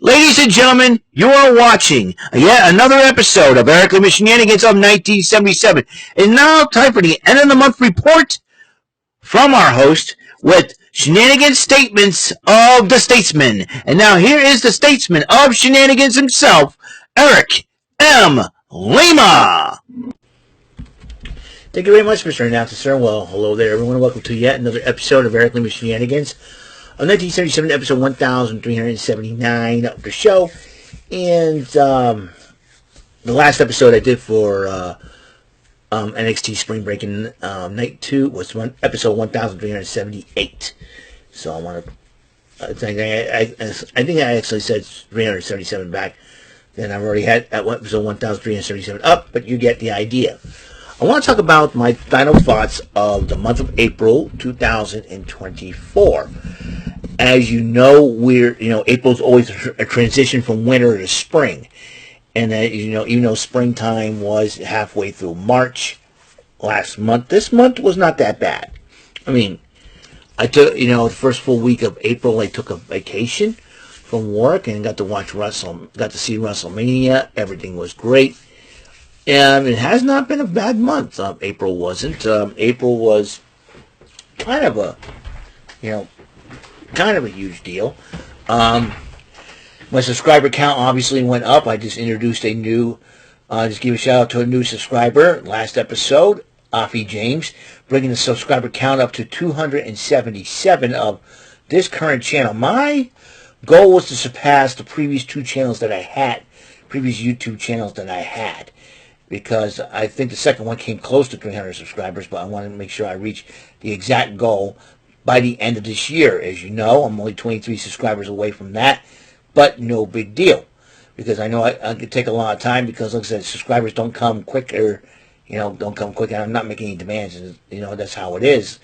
Ladies and gentlemen, you are watching yet another episode of Eric Lima Shenanigans of 1977. And now time for the end of the month report from our host with Shenanigans statements of the Statesman. And now here is the Statesman of Shenanigans himself, Eric M. Lima. Thank you very much, Mr. Announcer, sir. Well, hello there, everyone. Welcome to yet another episode of Eric Lima Shenanigans. 1977, episode 1379 of the show. And the last episode I did for NXT Spring Break in Night 2 was episode 1378. So I want to... I think I actually said 377 back. Then I've already had episode 1377 up, but you get the idea. I want to talk about my final thoughts of the month of April 2024. As you know, April's always a transition from winter to spring. And even though springtime was halfway through March last month, this month was not that bad. I mean, I took, the first full week of April, I took a vacation from work and got to see WrestleMania. Everything was great. And it has not been a bad month. April wasn't. April was kind of a huge deal. My subscriber count obviously went up. I just introduced just give a shout out to a new subscriber last episode, Afi James, bringing the subscriber count up to 277 of this current channel. My goal was to surpass the previous YouTube channels that I had. Because I think the second one came close to 300 subscribers, but I wanted to make sure I reach the exact goal by the end of this year. As you know, I'm only 23 subscribers away from that, but no big deal. Because I know I could take a lot of time because, like I said, subscribers don't come quicker, and I'm not making any demands, and, that's how it is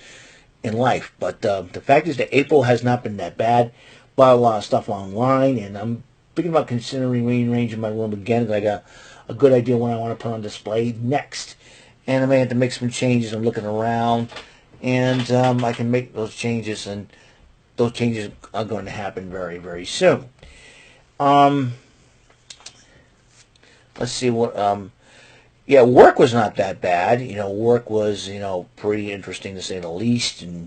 in life. But the fact is that April has not been that bad. Bought a lot of stuff online, and I'm thinking about considering rearranging my room again. I got a good idea what I want to put on display next. And I may have to make some changes. I'm looking around. And I can make those changes. And those changes are going to happen very, very soon. Let's see what... work was not that bad. Work was, pretty interesting to say the least. And,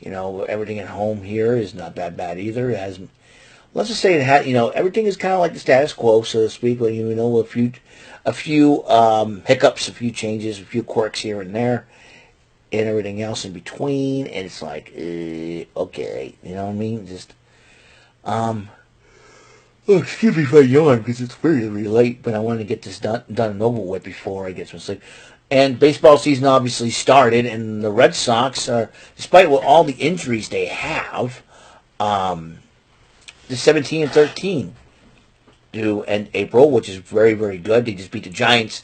everything at home here is not that bad either. It hasn't... Let's just say it had, everything is kind of like the status quo, so to speak. But, a few hiccups, a few changes, a few quirks here and there, and everything else in between. And it's like, okay, you know what I mean? Just, excuse me if I yawn because it's very, very late. But I wanted to get this done and over with before I get some sleep. And baseball season obviously started, and the Red Sox are, despite all the injuries they have, the 17-13 due in April, which is very, very good. They just beat the Giants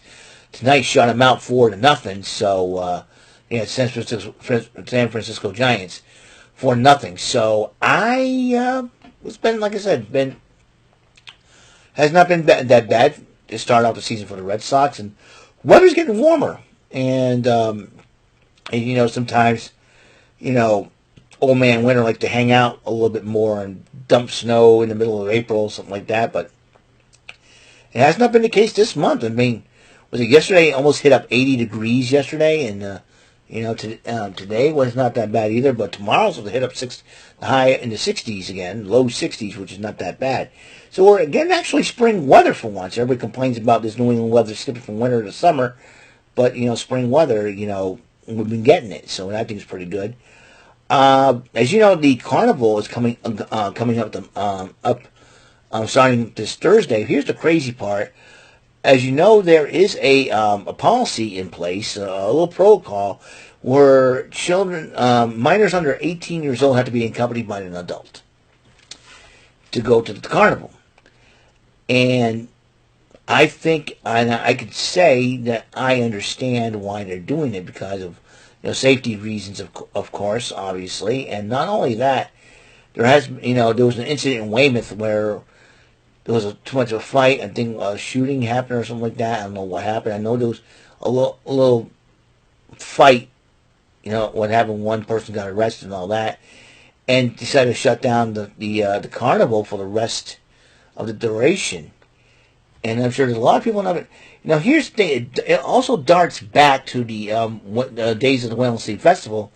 tonight, shut them out 4-0. So, San Francisco Giants 4-0. So it's been, like I said, has not been that bad to start out the season for the Red Sox, and weather's getting warmer, and sometimes, old man winter like to hang out a little bit more and dump snow in the middle of April, something like that, but it has not been the case this month. I mean, was it yesterday? Almost hit up 80 degrees yesterday, and today was not that bad either. But tomorrow's will hit up the high in the 60s again, low 60s, which is not that bad. So we're getting actually spring weather for once. Everybody complains about this New England weather skipping from winter to summer, but spring weather, we've been getting it, so I think it's pretty good. As you know, the carnival is coming up starting this Thursday. Here's the crazy part. As you know, there is a policy in place, a little protocol, where children, minors under 18 years old, have to be accompanied by an adult to go to the carnival. And I think, and I could say that I understand why they're doing it because of safety reasons, of course, obviously. And not only that, there was an incident in Weymouth where there was too much of a fight. I think a shooting happened or something like that. I don't know what happened. I know there was a little fight, what happened, one person got arrested and all that, and decided to shut down the carnival for the rest of the duration. And I'm sure there's a lot of people not. Now, here's the thing. It also darts back to the days of the Whalen Sea Festival,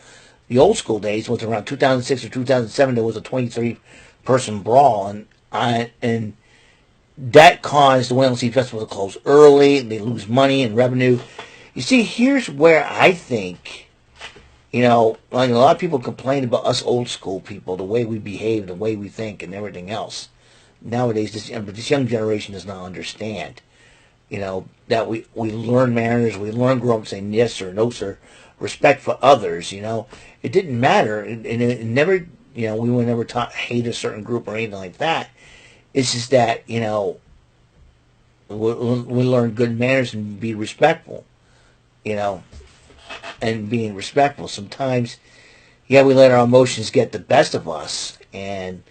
the old school days. Was around 2006 or 2007. There was a 23-person brawl, and that caused the Whalen Sea Festival to close early. They lose money and revenue. You see, here's where I think, like a lot of people complain about us old school people, the way we behave, the way we think, and everything else. Nowadays, this young generation does not understand, that we learn manners, we learn grow up saying yes sir, no sir, respect for others, It didn't matter, and it never, we were never taught hate a certain group or anything like that. It's just that, we learn good manners and be respectful, and being respectful. Sometimes, we let our emotions get the best of us, and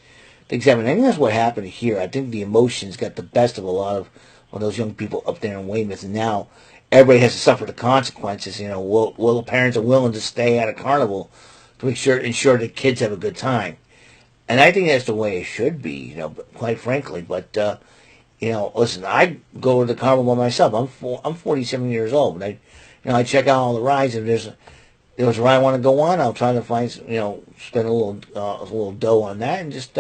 things happen. I think that's what happened here. I think the emotions got the best of a lot of those young people up there in Weymouth, and now everybody has to suffer the consequences. Will the parents are willing to stay at a carnival to ensure the kids have a good time? And I think that's the way it should be, quite frankly. But listen, I go to the carnival by myself. I'm 47 years old, and I check out all the rides. And there's a ride I want to go on, I'll try to find, spend a little dough on that, and just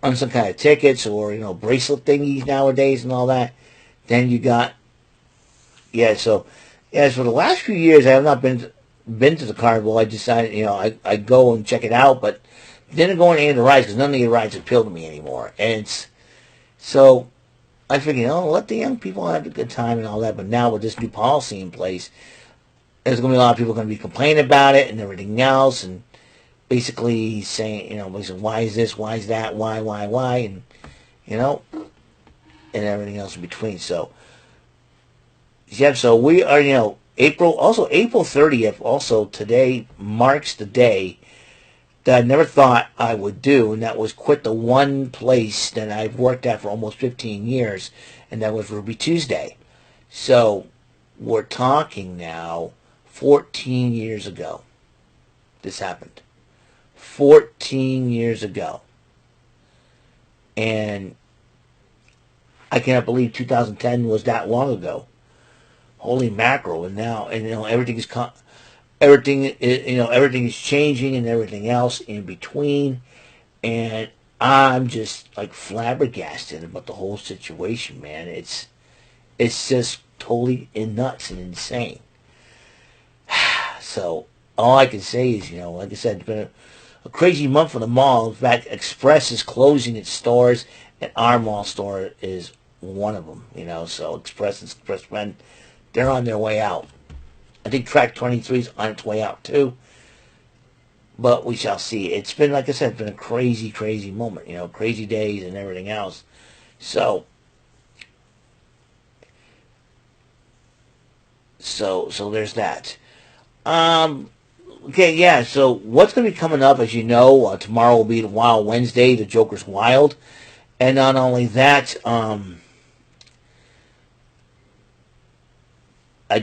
on some kind of tickets or bracelet thingies nowadays and all that. Then you got so for the last few years I have not been to the carnival. I decided I go and check it out, but didn't go on any of the rides because none of the rides appeal to me anymore. And so I figured, let the young people have a good time and all that. But now with this new policy in place, there's going to be a lot of people going to be complaining about it and everything else, and basically saying, why is this, why is that, why, and and everything else in between. So so we are, April 30th. Also today marks the day that I never thought I would do, and that was quit the one place that I've worked at for almost 15 years, and that was Ruby Tuesday. So we're talking now 14 years ago. This happened. 14 years ago. And I cannot believe 2010 was that long ago. Holy mackerel. And now, everything is everything is changing and everything else in between, and I'm just like flabbergasted about the whole situation, man. It's just totally nuts and insane. So all I can say is, like I said, it's been a crazy month for the mall. In fact, Express is closing its stores, and our mall store is one of them. So Express and Statesman, they're on their way out. I think Track 23 is on its way out too. But we shall see. It's been, like I said, it's been a crazy, crazy moment. Crazy days and everything else. So there's that. Okay, yeah. So what's going to be coming up, as you know, tomorrow will be the Wild Wednesday, the Joker's Wild, and not only that, I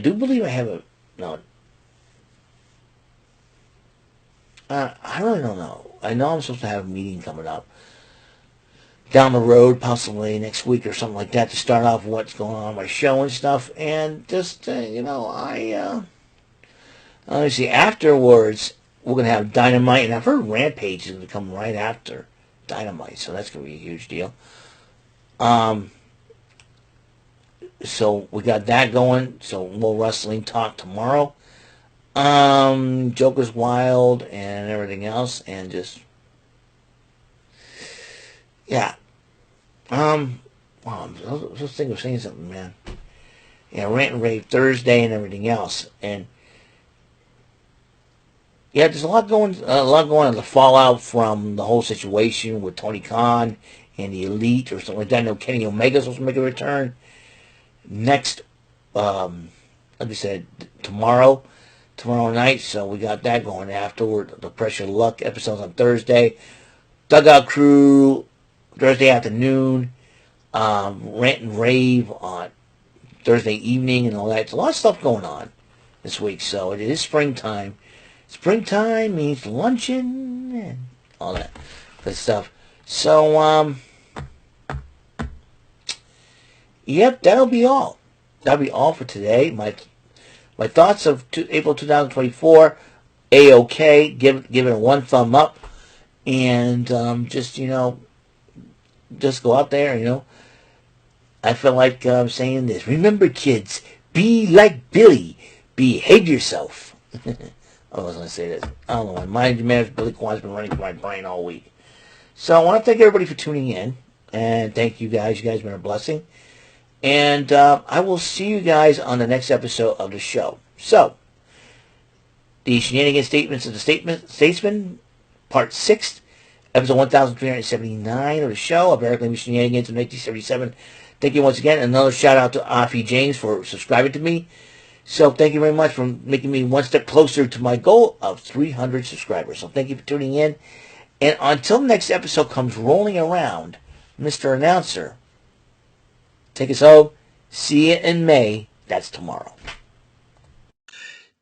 do believe I have a. No. I really don't know. I know I'm supposed to have a meeting coming up down the road, possibly next week or something like that, to start off what's going on my show and stuff. And just, let me see. Afterwards, we're going to have Dynamite. And I've heard Rampage is going to come right after Dynamite. So that's going to be a huge deal. So we got that going. So more wrestling talk tomorrow. Joker's Wild and everything else, and just wow, I'm just thinking of saying something, man. Rant and Rave Thursday and everything else, and there's a lot going on. The fallout from the whole situation with Tony Khan and the Elite or something like that. I know Kenny Omega's supposed to make a return next, like I said, tomorrow night. So we got that going afterward. The Pressure Luck episodes on Thursday. Dugout Crew Thursday afternoon. Rant and Rave on Thursday evening and all that. It's a lot of stuff going on this week. So it is springtime. Springtime means luncheon and all that good stuff. So, yep, that'll be all. That'll be all for today. My thoughts of April 2024, A-OK. Give it a one thumb up. And just go out there, I feel like saying this. Remember, kids, be like Billy. Behave yourself. I was going to say this. I don't know. My mind manager, Billy Kwan's been running through my brain all week. So I want to thank everybody for tuning in. And thank you guys. You guys have been a blessing. And I will see you guys on the next episode of the show. So, the Shenanigan Statements of the Statesman, Part 6, Episode 1379 of the show of Eric Lima Shenanigans in 1977. Thank you once again. Another shout out to Afi James for subscribing to me. So thank you very much for making me one step closer to my goal of 300 subscribers. So thank you for tuning in. And until the next episode comes rolling around, Mr. Announcer, take us home. See you in May. That's tomorrow.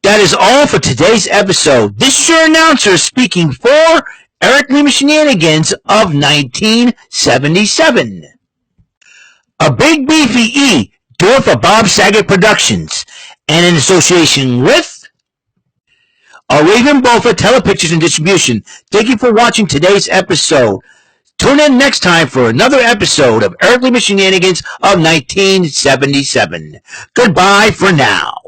That is all for today's episode. This is your announcer speaking for Eric Lima Shenanigans of 1977. A Big Beefy E, do it for Bob Saget Productions, and in association with a Raven Bofa Telepictures and Distribution. Thank you for watching today's episode. Tune in next time for another episode of Eric Lima Shenanigans of 1977. Goodbye for now.